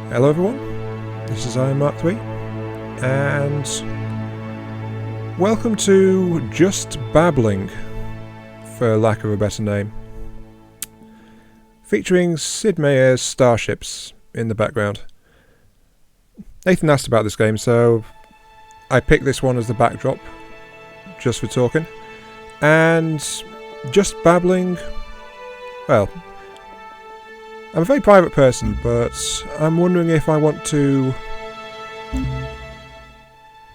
Hello everyone, this is Iron Mark 3, and welcome to Just Babbling, for lack of a better name, featuring Sid Meier's Starships in the background. Nathan asked about this game, so I picked this one as the backdrop, just for talking, and Just Babbling, well, I'm a very private person, but I'm wondering if I want to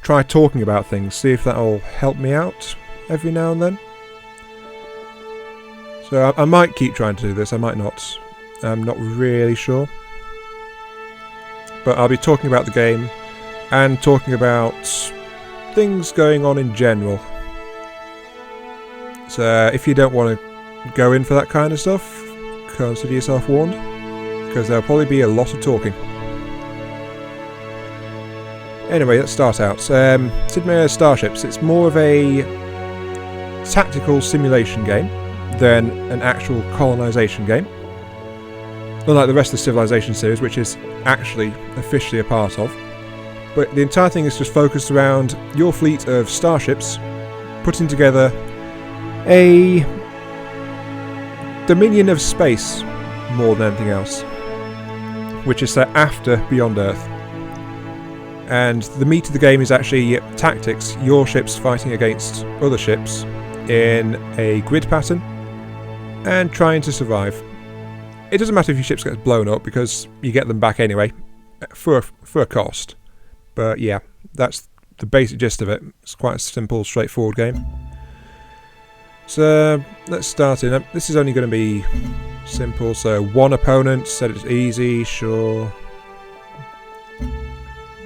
try talking about things, see if that'll help me out every now and then. So I might keep trying to do this, I might not. I'm not really sure. But I'll be talking about the game and talking about things going on in general. So if you don't want to go in for that kind of stuff, consider yourself warned, because there'll probably be a lot of talking. Anyway, let's start out. Sid Meier's Starships. It's more of a tactical simulation game than an actual colonisation game. Unlike the rest of the Civilization series, which is actually officially a part of. But the entire thing is just focused around your fleet of starships putting together a dominion of space more than anything else, which is set after Beyond Earth. And the meat of the game is actually tactics, your ships fighting against other ships in a grid pattern and trying to survive. It doesn't matter if your ships get blown up because you get them back anyway for a cost. But yeah, that's the basic gist of it. It's quite a simple, straightforward game. So let's start in. This is only going to be simple, so one opponent, said it's easy, sure.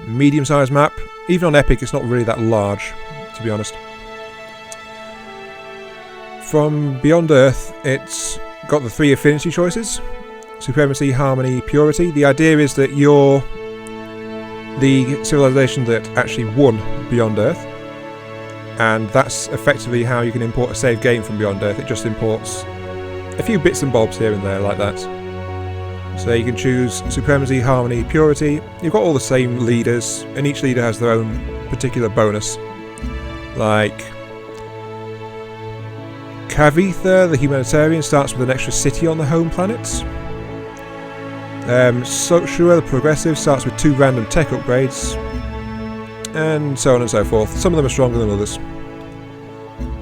Medium-sized map. Even on Epic, it's not really that large, to be honest. From Beyond Earth, it's got the 3 affinity choices. Supremacy, Harmony, Purity. The idea is that you're the civilization that actually won Beyond Earth. And that's effectively how you can import a saved game from Beyond Earth. It just imports a few bits and bobs here and there like that. So you can choose Supremacy, Harmony, Purity. You've got all the same leaders, and each leader has their own particular bonus. Like Kavitha, the humanitarian, starts with an extra city on the home planet. Sochua, the progressive, starts with 2 random tech upgrades. And so on and so forth. Some of them are stronger than others.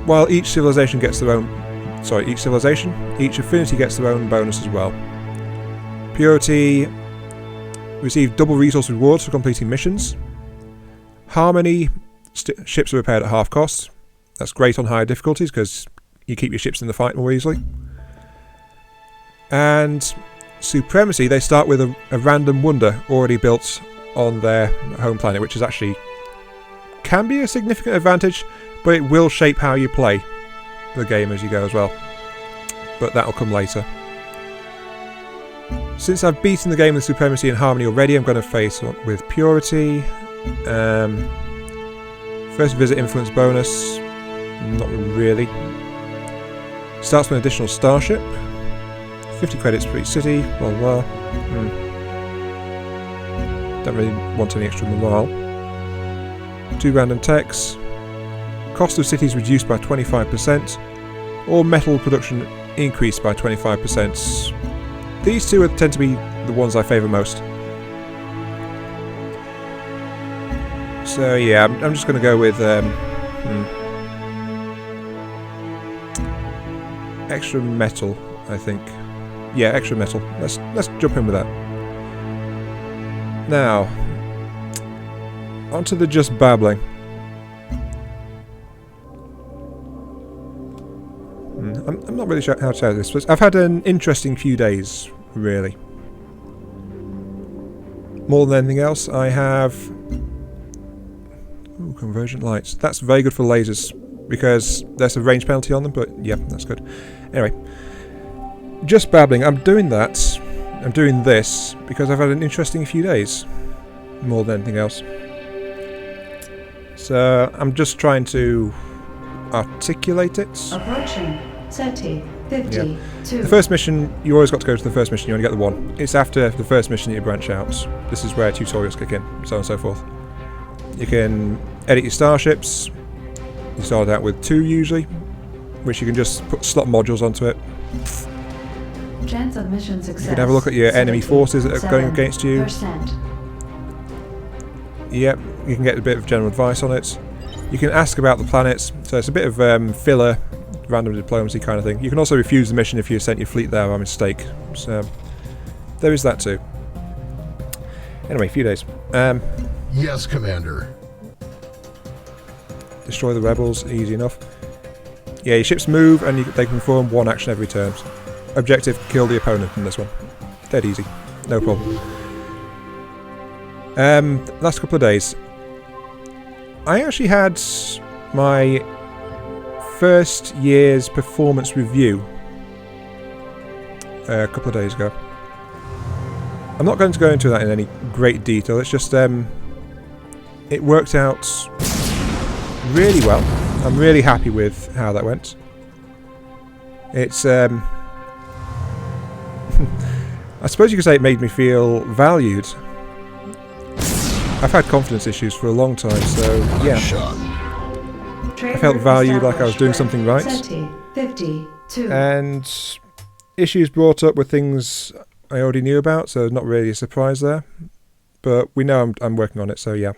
While each civilization gets their own... each affinity gets their own bonus as well. Purity receive double resource rewards for completing missions. Harmony, ships are repaired at half cost. That's great on higher difficulties because you keep your ships in the fight more easily. And Supremacy, they start with a random wonder already built on their home planet, which is actually can be a significant advantage, but it will shape how you play the game as you go as well. But that'll come later. Since I've beaten the game with Supremacy and Harmony already, I'm going to face on with Purity. First visit influence bonus, not really. Starts with an additional starship. 50 credits per each city, blah blah. Don't really want any extra morale. 2 random techs. Cost of cities reduced by 25%, or metal production increased by 25%. These 2 tend to be the ones I favour most. So yeah, I'm just going to go with extra metal, I think. Yeah, extra metal. Let's jump in with that. Now, onto the Just Babbling. I'm not really sure how to say this, but I've had an interesting few days, really. More than anything else, I have... Ooh, convergent lights. That's very good for lasers, because there's a range penalty on them, but yeah, that's good. Anyway, Just Babbling. I'm doing that. I'm doing this because I've had an interesting few days. More than anything else. So I'm just trying to articulate it. Approaching 30 52. The first mission, you always got to go to the first mission, you only get the one. It's after the first mission that you branch out. This is where tutorials kick in, so on and so forth. You can edit your starships. You start out with 2 usually, which you can just put slot modules onto it. Chance of mission success. You can have a look at your enemy forces that are going against you. Yep, you can get a bit of general advice on it. You can ask about the planets, so it's a bit of filler, random diplomacy kind of thing. You can also refuse the mission if you sent your fleet there by mistake. So there is that too. Anyway, a few days. Yes, Commander. Destroy the rebels, easy enough. Yeah, your ships move and they can perform 1 action every turn. Objective, kill the opponent in this one. Dead easy, no problem. Last couple of days, I actually had my first year's performance review a couple of days ago. I'm not going to go into that in any great detail, it's just it worked out really well. I'm really happy with how that went. It's I suppose you could say it made me feel valued. I've had confidence issues for a long time, so yeah. I felt valued, like I was doing something right. 52. And issues brought up with things I already knew about, so not really a surprise there. But we know I'm working on it, so yeah.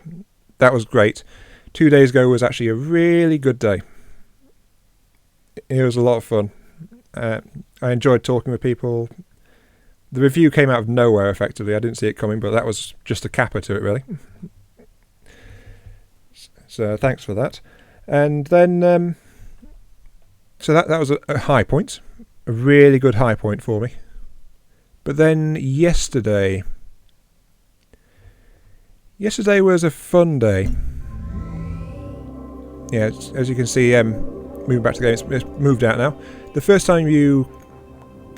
That was great. 2 days ago was actually a really good day. It was a lot of fun. I enjoyed talking with people. The review came out of nowhere, effectively. I didn't see it coming, but that was just a capper to it, really. So thanks for that. And then, so that was a high point. A really good high point for me. But then yesterday was a fun day. Yeah, as you can see, moving back to the game, it's moved out now. The first time you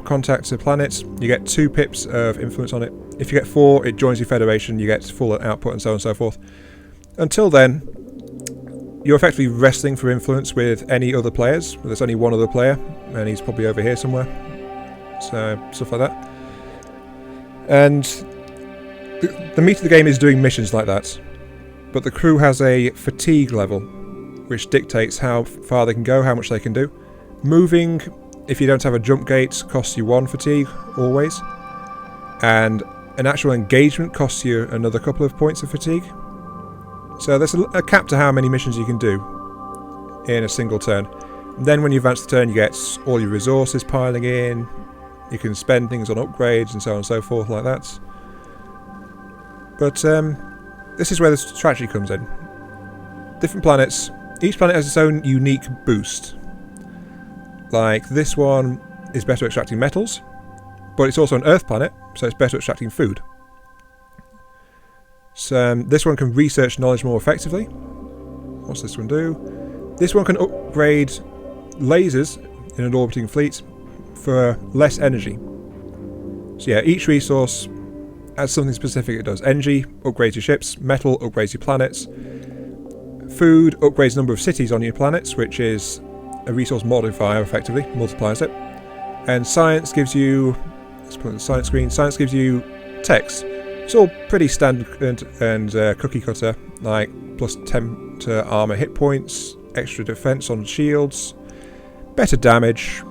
contact a planet, you get 2 pips of influence on it. If you get 4, it joins your federation, you get full output and so on and so forth. Until then, you're effectively wrestling for influence with any other players. There's only one other player, and he's probably over here somewhere. So, stuff like that. And the meat of the game is doing missions like that. But the crew has a fatigue level, which dictates how far they can go, how much they can do. Moving, if you don't have a jump gate, costs you 1 fatigue, always. And an actual engagement costs you another couple of points of fatigue. So there's a cap to how many missions you can do in a single turn. And then when you advance the turn, you get all your resources piling in. You can spend things on upgrades and so on and so forth like that. But this is where the strategy comes in. Different planets. Each planet has its own unique boost. Like this one is better at extracting metals, but it's also an Earth planet, so it's better at extracting food. So this one can research knowledge more effectively. What's this one do? This one can upgrade lasers in an orbiting fleet for less energy. So yeah, each resource has something specific it does. Energy upgrades your ships, metal upgrades your planets, food upgrades the number of cities on your planets, which is a resource modifier effectively, multiplies it. And science gives you, let's put it on the science screen, science gives you text. It's all pretty standard and cookie cutter, like plus 10 to armor hit points, extra defense on shields, better damage,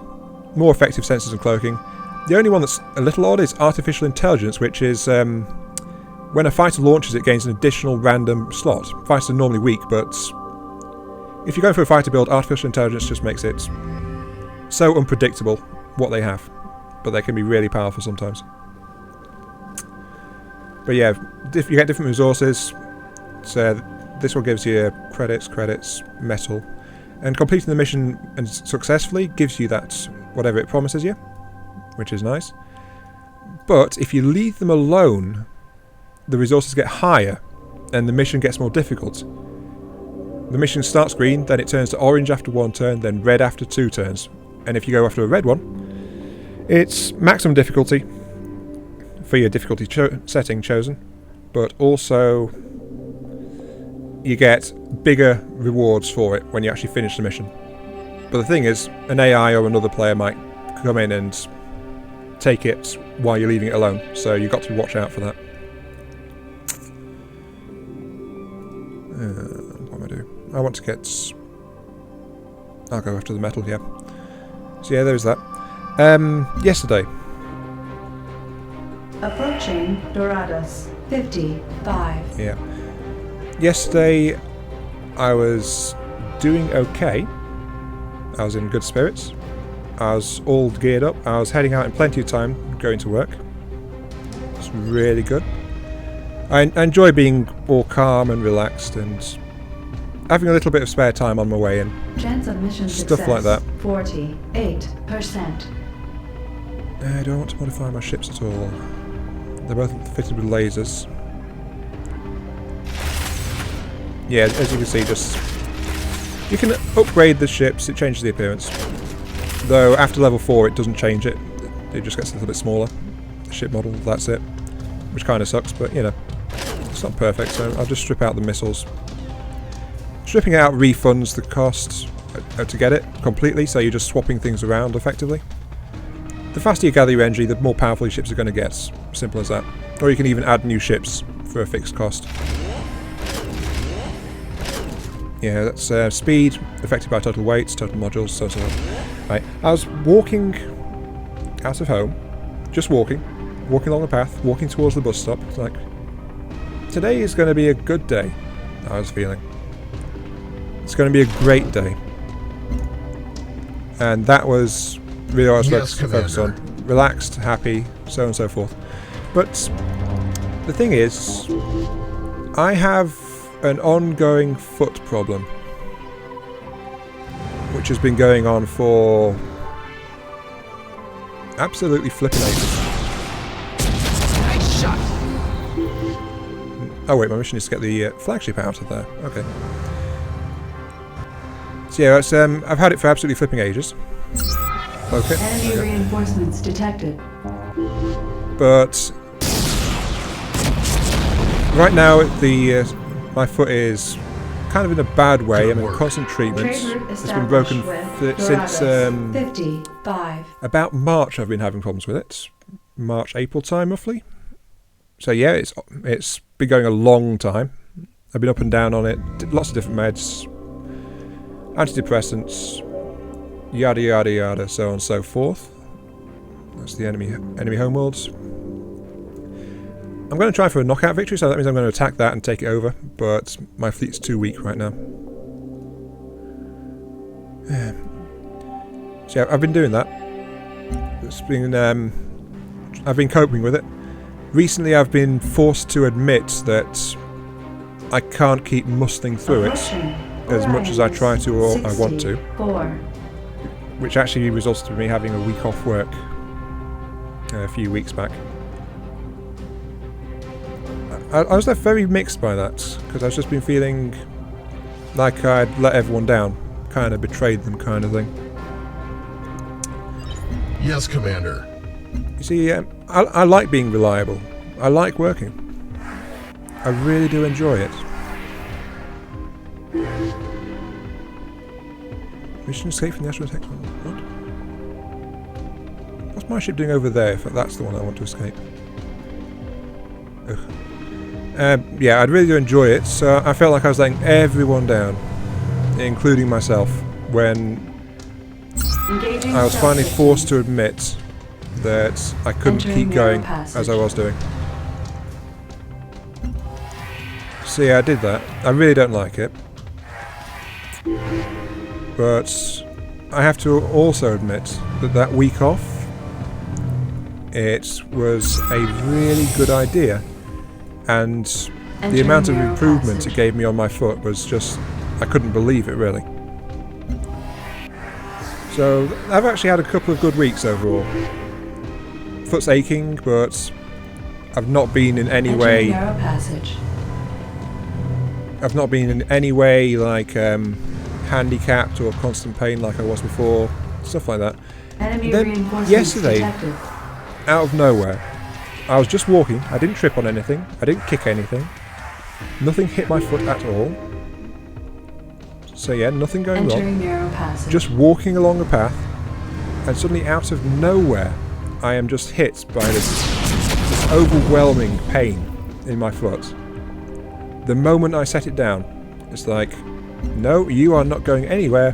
more effective sensors and cloaking. The only one that's a little odd is artificial intelligence, which is when a fighter launches, it gains an additional random slot. Fighters are normally weak, but if you go for a fighter build, artificial intelligence just makes it so unpredictable what they have. But they can be really powerful sometimes. But yeah, you get different resources. So this one gives you credits, metal. And completing the mission and successfully gives you that, whatever it promises you, which is nice. But if you leave them alone, the resources get higher and the mission gets more difficult. The mission starts green, then it turns to orange after 1 turn, then red after 2 turns. And if you go after a red one, it's maximum difficulty for your difficulty setting chosen, but also you get bigger rewards for it when you actually finish the mission. But the thing is, an AI or another player might come in and take it while you're leaving it alone. So you've got to watch out for that. What do I do? I want to get... I'll go after the metal, yeah. So yeah, there's that. Yesterday. Approaching Dorados. 55. Yeah. Yesterday, I was doing okay. I was in good spirits. I was all geared up. I was heading out in plenty of time, going to work. It's really good. I enjoy being all calm and relaxed and having a little bit of spare time on my way in. Chance of mission Stuff success. like that. 48%. I don't want to modify my ships at all. They're both fitted with lasers. Yeah, as you can see, just... You can upgrade the ships, it changes the appearance. Though after level 4 it doesn't change it. It just gets a little bit smaller. The ship model, that's it. Which kind of sucks, but you know. It's not perfect, so I'll just strip out the missiles. Stripping out refunds the cost to get it completely, so you're just swapping things around effectively. The faster you gather your energy, the more powerful your ships are going to get. Simple as that. Or you can even add new ships for a fixed cost. Yeah, that's speed, affected by total weights, total modules, so on. Right, I was walking out of home, just walking along the path, walking towards the bus stop. It's like, today is going to be a good day, I was feeling. It's going to be a great day. And that was really what I was supposed to focus on. Relaxed, happy, so on and so forth. But the thing is, I have an ongoing foot problem, which has been going on for absolutely flipping ages. Nice shot. Oh wait, my mission is to get the flagship out of there. Okay. So yeah, it's, I've had it for absolutely flipping ages. Okay. Enemy reinforcements detected. But right now, my foot is kind of in a bad way. I'm in constant treatment. It's been broken since 55. About March. I've been having problems with it. March, April time, roughly. So yeah, it's been going a long time. I've been up and down on it. Lots of different meds, antidepressants, yada yada yada, so on and so forth. That's the enemy homeworlds. I'm going to try for a knockout victory, so that means I'm going to attack that and take it over, but my fleet's too weak right now. So yeah, I've been doing that. It's been, I've been coping with it. Recently I've been forced to admit that I can't keep muscling through it as much as I try to or I want to. Which actually resulted in me having a week off work a few weeks back. I was left very mixed by that, because I've just been feeling like I'd let everyone down, kind of betrayed them kind of thing. Yes, Commander. You see, I like being reliable. I like working. I really do enjoy it. Mission escape from the asteroid hex. What? What's my ship doing over there if that's the one I want to escape? Ugh. Yeah, I'd really do enjoy it, so I felt like I was letting everyone down, including myself, when I was finally forced to admit that I couldn't keep going as I was doing. So yeah, I did that. I really don't like it. But I have to also admit that that week off, it was a really good idea. And the amount of improvement it gave me on my foot was just... I couldn't believe it, really. So, I've actually had a couple of good weeks overall. Foot's aching, but I've not been in any way... I've not been in any way, like, handicapped or constant pain like I was before. Stuff like that. And then, yesterday, out of nowhere, I was just walking, I didn't trip on anything, I didn't kick anything, nothing hit my foot at all. So yeah, nothing going wrong. Just walking along a path, and suddenly out of nowhere I am just hit by this overwhelming pain in my foot. The moment I set it down, it's like, no, you are not going anywhere.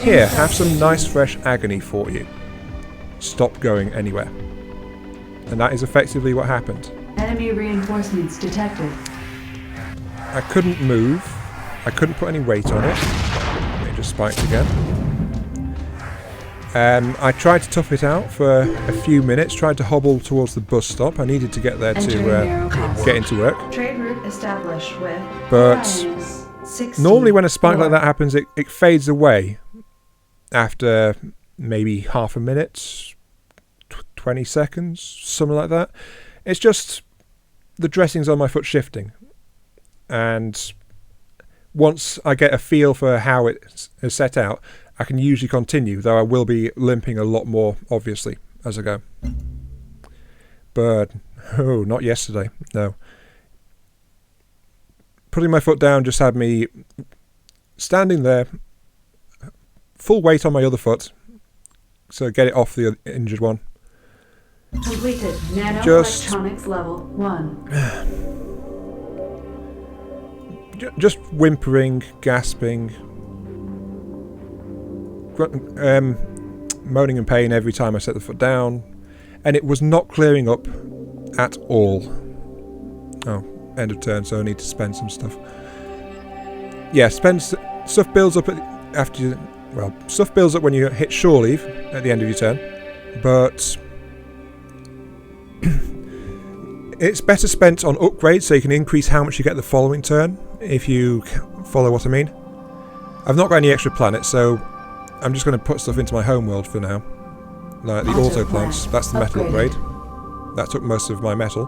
Here, have some nice fresh agony for you. Stop going anywhere. And that is effectively what happened. Enemy reinforcements detected. I couldn't move. I couldn't put any weight on it. It just spiked again. I tried to tough it out for a few minutes, tried to hobble towards the bus stop. I needed to get there to get into work. Trade route established with But 60, normally when a spike like that happens, it fades away after maybe half a minute, 20 seconds, something like that. It's just the dressings on my foot shifting. And once I get a feel for how it is set out, I can usually continue, though I will be limping a lot more, obviously, as I go. But, oh, not yesterday, no. Putting my foot down just had me standing there, full weight on my other foot, so get it off the injured one. Completed. Nanoelectronics level 1. Just whimpering, gasping, moaning in pain every time I set the foot down, and it was not clearing up at all. Oh, end of turn, so I need to spend some stuff. Yeah, stuff builds up stuff builds up when you hit shore leave at the end of your turn, but it's better spent on upgrades so you can increase how much you get the following turn, if you follow what I mean. I've not got any extra planets, so I'm just going to put stuff into my home world for now. Like the auto plants, that's the metal upgrade. That took most of my metal.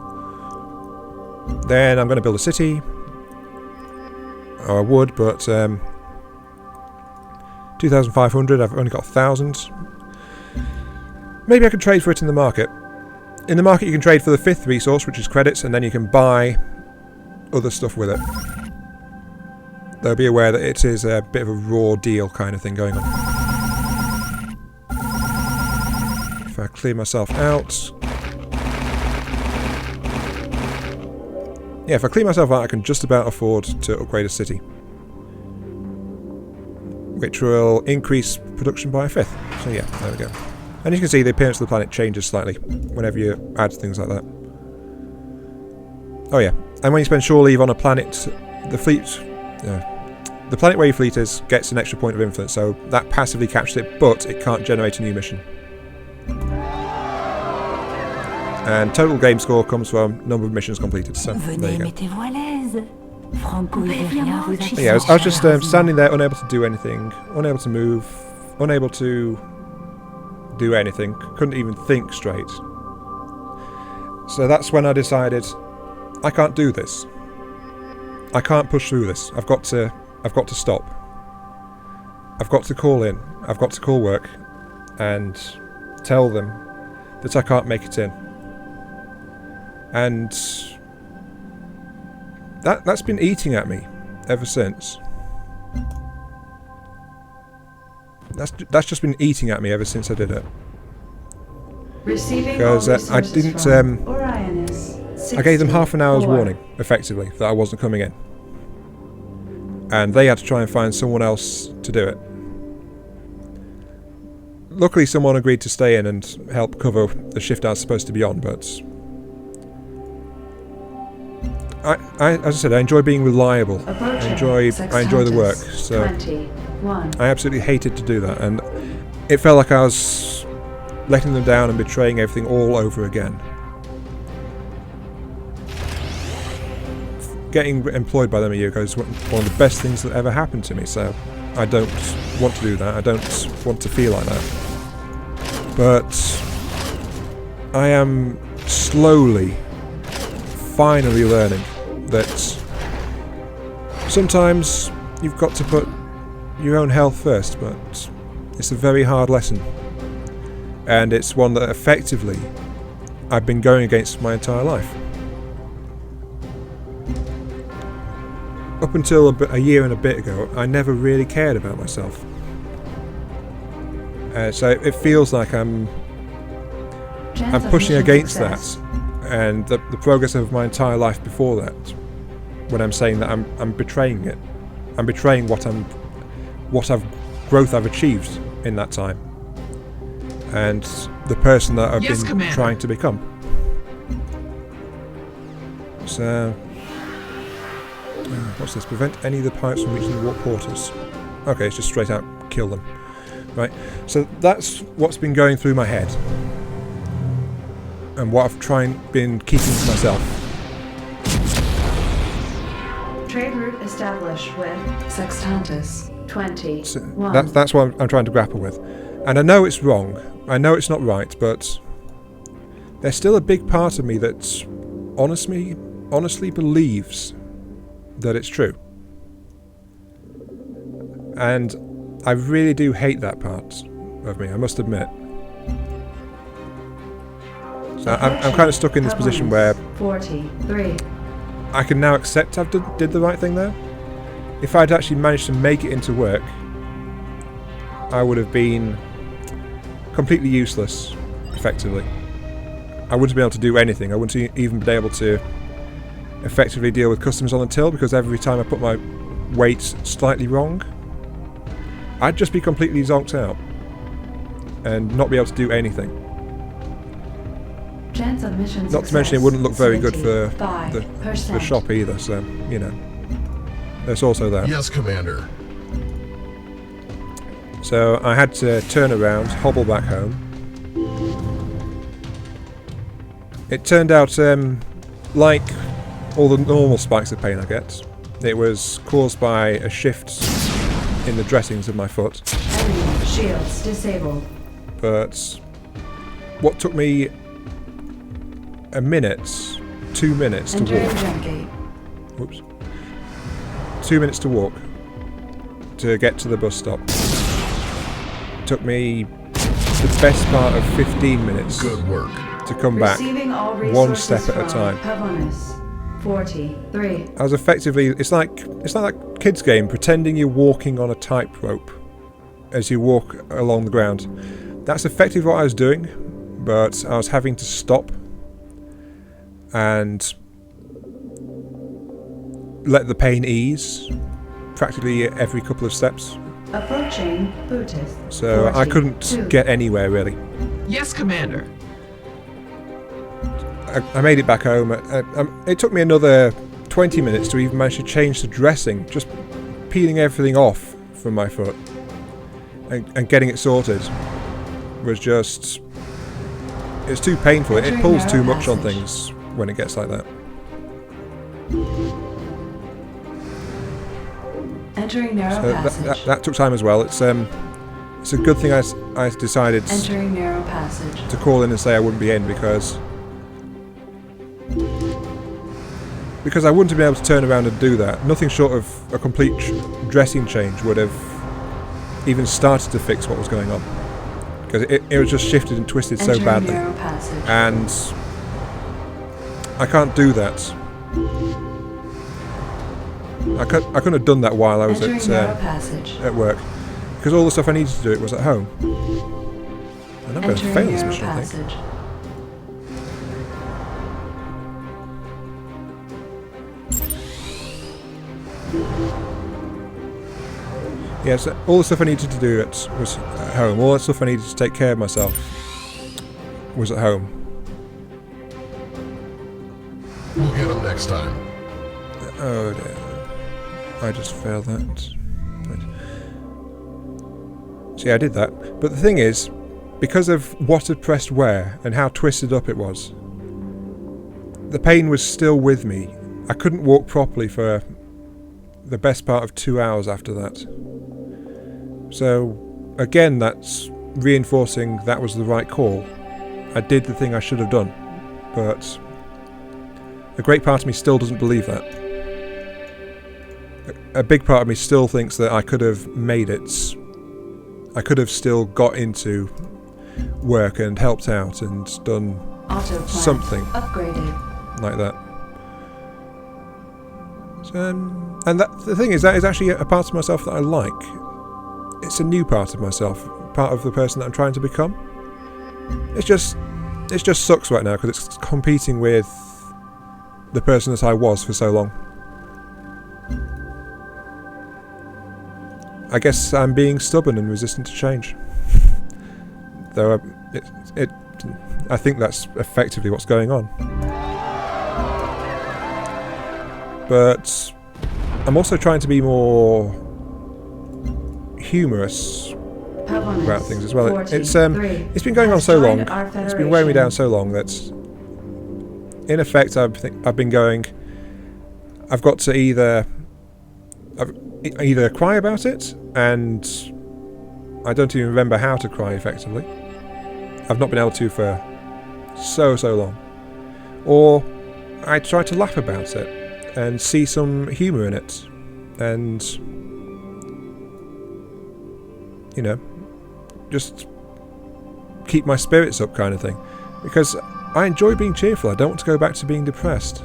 Then I'm going to build a city. Oh, I would, but 2,500, I've only got 1,000. Maybe I could trade for it in the market. In the market you can trade for the 5th resource, which is credits, and then you can buy other stuff with it. Though be aware that it is a bit of a raw deal kind of thing going on. If I clear myself out... Yeah, if I clear myself out I can just about afford to upgrade a city. Which will increase production by a 5th. So yeah, there we go. And you can see the appearance of the planet changes slightly whenever you add things like that. Oh yeah, and when you spend shore leave on a planet, the planet where your fleet is gets an extra point of influence, so that passively captures it, but it can't generate a new mission. And total game score comes from number of missions completed, so there you go. Yeah, I was just standing there, unable to do anything, unable to move, unable to do anything, couldn't even think straight. So that's when I decided, I can't do this. I can't push through this. I've got to stop. I've got to call in. I've got to call work and tell them that I can't make it in. And that's been eating at me ever since. That's just been eating at me ever since I did it. Because I didn't. I gave them half an hour's warning, effectively, that I wasn't coming in, and they had to try and find someone else to do it. Luckily, someone agreed to stay in and help cover the shift I was supposed to be on, but as I said, I enjoy being reliable. I enjoy the work, so I absolutely hated to do that, and it felt like I was letting them down and betraying everything all over again. Getting employed by them a year ago is one of the best things that ever happened to me, so I don't want to do that. I don't want to feel like that. But I am slowly, finally learning that sometimes you've got to put your own health first, but it's a very hard lesson. And it's one that effectively I've been going against my entire life. Up until a year and a bit ago, I never really cared about myself. So it feels like I'm pushing against that, and the progress of my entire life before that. When I'm saying that I'm betraying it, I'm betraying growth I've achieved in that time, and the person that I've been Commander. trying to become. So, what's this? Prevent any of the pirates from reaching the warp portals. Okay, it's just straight out kill them. Right, so that's what's been going through my head, and what I've been keeping to myself. Trade route established with Sextantus 20. So that's what I'm trying to grapple with. And I know it's wrong, I know it's not right, but there's still a big part of me that honestly believes that it's true. And I really do hate that part of me, I must admit. So I'm kind of stuck in this position where 43. I can now accept I've did the right thing there. If I'd actually managed to make it into work, I would have been completely useless, effectively. I wouldn't be able to do anything. I wouldn't even be able to effectively deal with customs on the till, because every time I put my weight slightly wrong, I'd just be completely zonked out and not be able to do anything. Chance of mission Not to mention it wouldn't look very good for 75%. the shop either, so, you know. There's also that. Yes, Commander. So I had to turn around, hobble back home. It turned out, like all the normal spikes of pain I get, it was caused by a shift in the dressings of my foot. Enemy shields disabled. But what took me a minute, 2 minutes to Entering walk. jump gate. Whoops. 2 minutes to walk to get to the bus stop. Took me the best part of 15 minutes Good work. to come back, Receiving all one resources step at a from time. Pavonis 43. I was effectively, it's like that kids game, pretending you're walking on a tightrope as you walk along the ground. That's effectively what I was doing, but I was having to stop and let the pain ease practically every couple of steps. Approaching Buddhist. So I couldn't get anywhere really. Yes, Commander. I made it back home. It took me another 20 minutes to even manage to change the dressing, just peeling everything off from my foot and getting it sorted was just, it's too painful. It pulls too much on things when it gets like that. Entering narrow So passage. that took time as well. It's a good thing I decided Entering narrow passage. to call in and say I wouldn't be in, because I wouldn't have been able to turn around and do that. Nothing short of a complete dressing change would have even started to fix what was going on, because it was just shifted and twisted so Entering badly, narrow passage. and I can't do that. I couldn't have done that while I was Entering narrow passage. at work, because all the stuff I needed to do it was at home. And I'm going to Entering fail this narrow mission, I think. passage. Yeah, so all the stuff I needed to do was at home. All the stuff I needed to take care of myself was at home. We'll get them next time. Oh dear. I just failed that. Right. See, I did that. But the thing is, because of what had pressed where and how twisted up it was, the pain was still with me. I couldn't walk properly for the best part of 2 hours after that. So, again, that's reinforcing that was the right call. I did the thing I should have done. But a great part of me still doesn't believe that. A big part of me still thinks that I could have made it. I could have still got into work and helped out and done Autopilot something upgraded. like that. So, and the thing is, that is actually a part of myself that I like. It's a new part of myself, part of the person that I'm trying to become. It just sucks right now because it's competing with the person that I was for so long. I guess I'm being stubborn and resistant to change. Though I think that's effectively what's going on. But I'm also trying to be more humorous about things as well. It's been going on so long. It's been wearing me down so long that, in effect, I've been going. I've got to either cry about it, and I don't even remember how to cry effectively. I've not been able to for so long. Or I try to laugh about it and see some humour in it, and just keep my spirits up, kind of thing. Because I enjoy being cheerful. I don't want to go back to being depressed.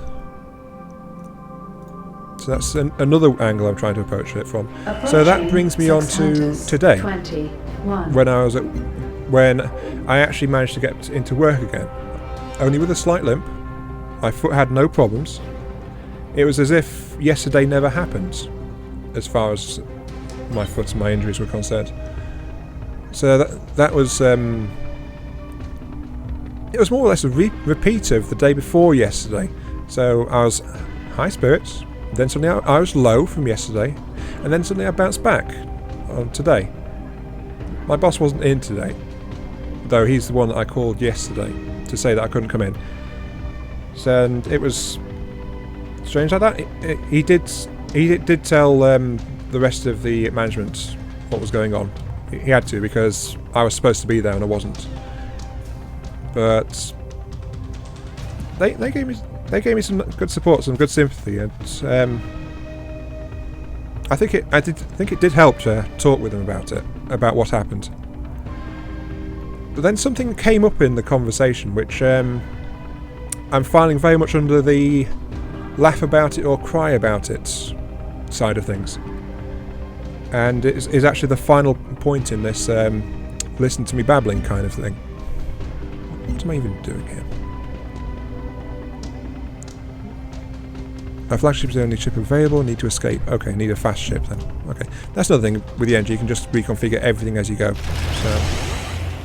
So that's another angle I'm trying to approach it from. So that brings me on to today, when I actually managed to get into work again, only with a slight limp. My foot had no problems. It was as if yesterday never happened, as far as my foot and my injuries were concerned. So that was it was more or less a repeat of the day before yesterday. So I was high spirits, then suddenly I was low from yesterday, and then suddenly I bounced back on today. My boss wasn't in today, though he's the one that I called yesterday to say that I couldn't come in. So, and it was strange like that. He did tell the rest of the management what was going on. He had to, because I was supposed to be there and I wasn't. But they gave me some good support, some good sympathy, and I think it did help to talk with them about what happened. But then something came up in the conversation which I'm finding very much under the laugh about it or cry about it side of things. And it is actually the final point in this listen to me babbling kind of thing. What am I even doing here? Our flagship is the only ship available, need to escape. Okay, need a fast ship then. Okay, that's another thing with the engine, you can just reconfigure everything as you go. So,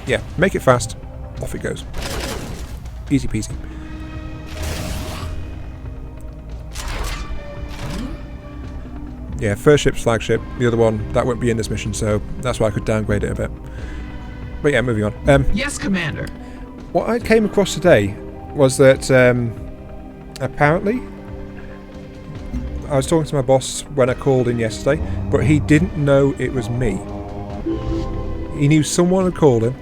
yeah, make it fast, off it goes. Easy peasy. Yeah, first ship's flagship, the other one, that won't be in this mission, so that's why I could downgrade it a bit. But yeah, moving on. Yes, Commander. What I came across today was that apparently I was talking to my boss when I called in yesterday, but he didn't know it was me. He knew someone had called him.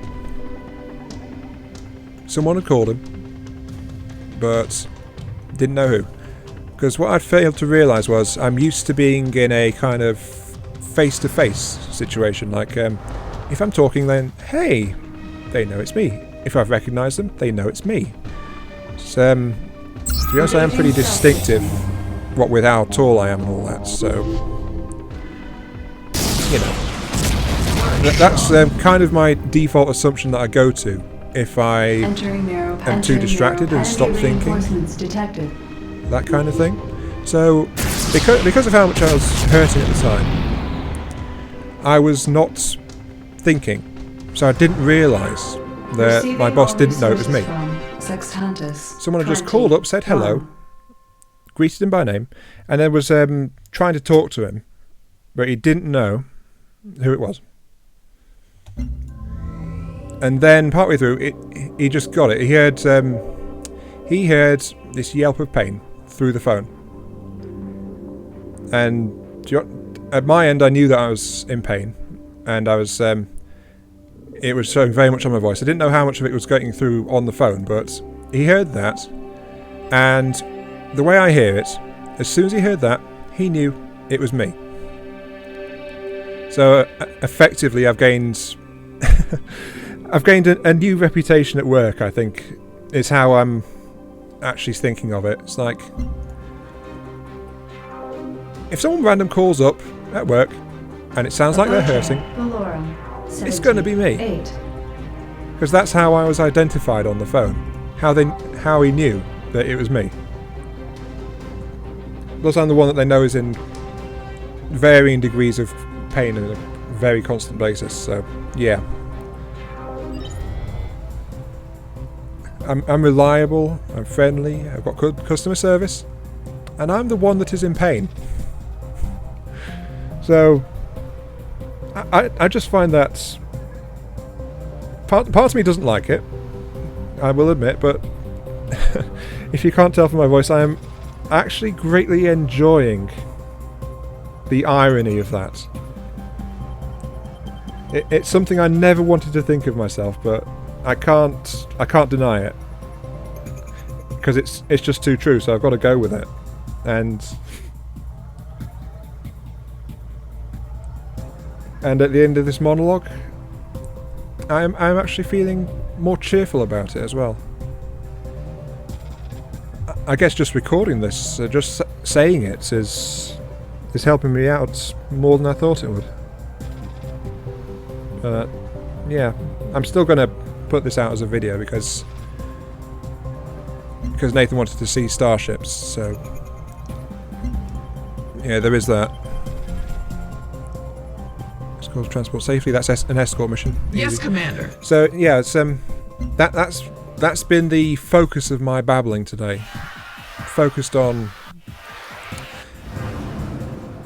But didn't know who. Because what I'd failed to realise was I'm used to being in a kind of face-to-face situation. Like, if I'm talking, then, hey, they know it's me. If I've recognised them, they know it's me. So, to be honest, I am pretty distinctive, what with how tall I am and all that, so, you know. That's kind of my default assumption that I go to if I am too distracted and stop thinking. That kind of thing. So, because of how much I was hurting at the time, I was not thinking. So I didn't realise that my boss didn't know it was me. Someone had just called up, said hello, greeted him by name, and then was trying to talk to him, but he didn't know who it was. And then partway through, he just got it. He heard this yelp of pain through the phone, and at my end I knew that I was in pain, and I was it was showing very much on my voice. I didn't know how much of it was getting through on the phone, but he heard that, and the way I hear it, as soon as he heard that, he knew it was me. So effectively I've gained a new reputation at work, I think, is how I'm actually thinking of it. It's like, if someone random calls up at work and it sounds like they're hurting, it's going to be me. 8. Because that's how I was identified on the phone. How he knew that it was me. Plus, I'm the one that they know is in varying degrees of pain on a very constant basis. So, yeah. I'm reliable. I'm friendly. I've got good customer service, and I'm the one that is in pain. So, I just find that part of me doesn't like it. I will admit, but if you can't tell from my voice, I am actually greatly enjoying the irony of that. It's something I never wanted to think of myself, but I can't deny it because it's just too true. So I've got to go with it, and at the end of this monologue, I'm actually feeling more cheerful about it as well. I guess just recording this, just saying it is helping me out more than I thought it would. Yeah, I'm still going to put this out as a video because Nathan wanted to see Starships, so yeah, there is that. It's called Transport Safely. That's an escort mission. Yes, Easy. Commander. So yeah, it's that's been the focus of my babbling today. Focused on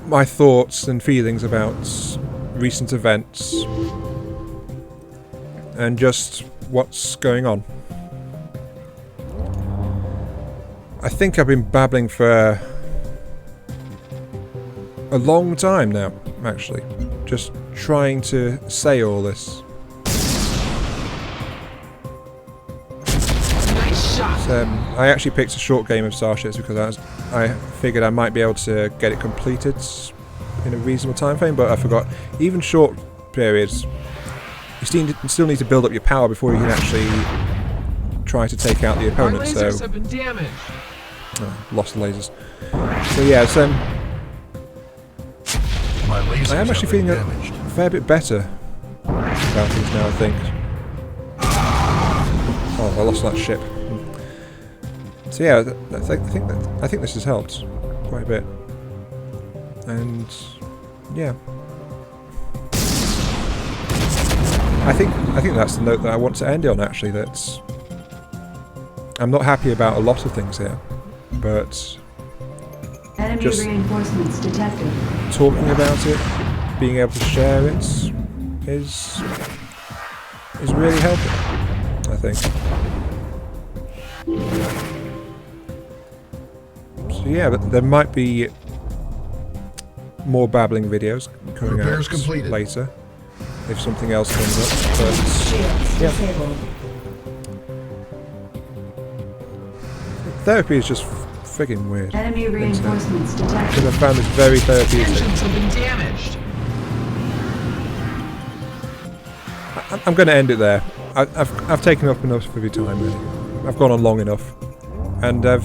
my thoughts and feelings about recent events and just what's going on. I think I've been babbling for a long time now, actually, just trying to say all this. I actually picked a short game of Starships because I figured I might be able to get it completed in a reasonable time frame, but I forgot. Even short periods, you still need to build up your power before you can actually try to take out the opponent. Our lasers have been damaged. Lost the lasers. So yeah, My lasers I am actually feeling a damaged. fair bit better about things now, I think. Oh, I lost that ship. So yeah, I think this has helped quite a bit, and yeah, I think that's the note that I want to end on. Actually, that's I'm not happy about a lot of things here, but Enemy just reinforcements detected. talking about it, being able to share it, is really helping, I think. So yeah, but there might be more babbling videos coming Repairs out completed. later if something else comes up. But Shields yeah, disabled. therapy is just friggin' weird. Enemy reinforcements Because detected. I found this very therapeutic. Engines have been damaged. I'm going to end it there. I've taken up enough of your time, really. I've gone on long enough, and I've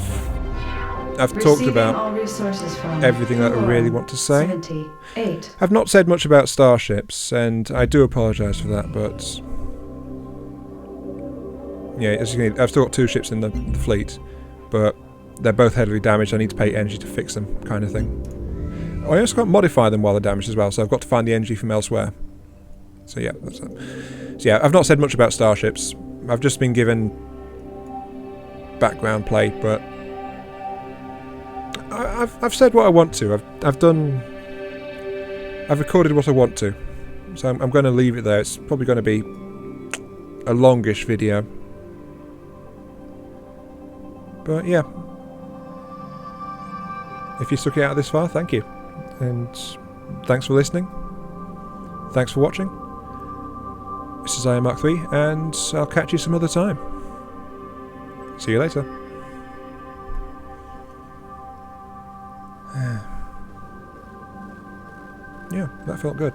talked Receiving about all resources from everything that I really want to say. 78. I've not said much about Starships, and I do apologise for that, but yeah, as you can, I've still got 2 ships in the fleet, but they're both heavily damaged. I need to pay energy to fix them, kind of thing. I also can't modify them while they're damaged as well, so I've got to find the energy from elsewhere. So yeah, that's it. So yeah, I've not said much about Starships. I've just been given background play, but I've said what I want to. I've recorded what I want to. So I'm going to leave it there. It's probably going to be a longish video. But yeah. If you stuck it out this far, thank you. And thanks for listening. Thanks for watching. This is Iron Mark 3, and I'll catch you some other time. See you later. Yeah, that felt good.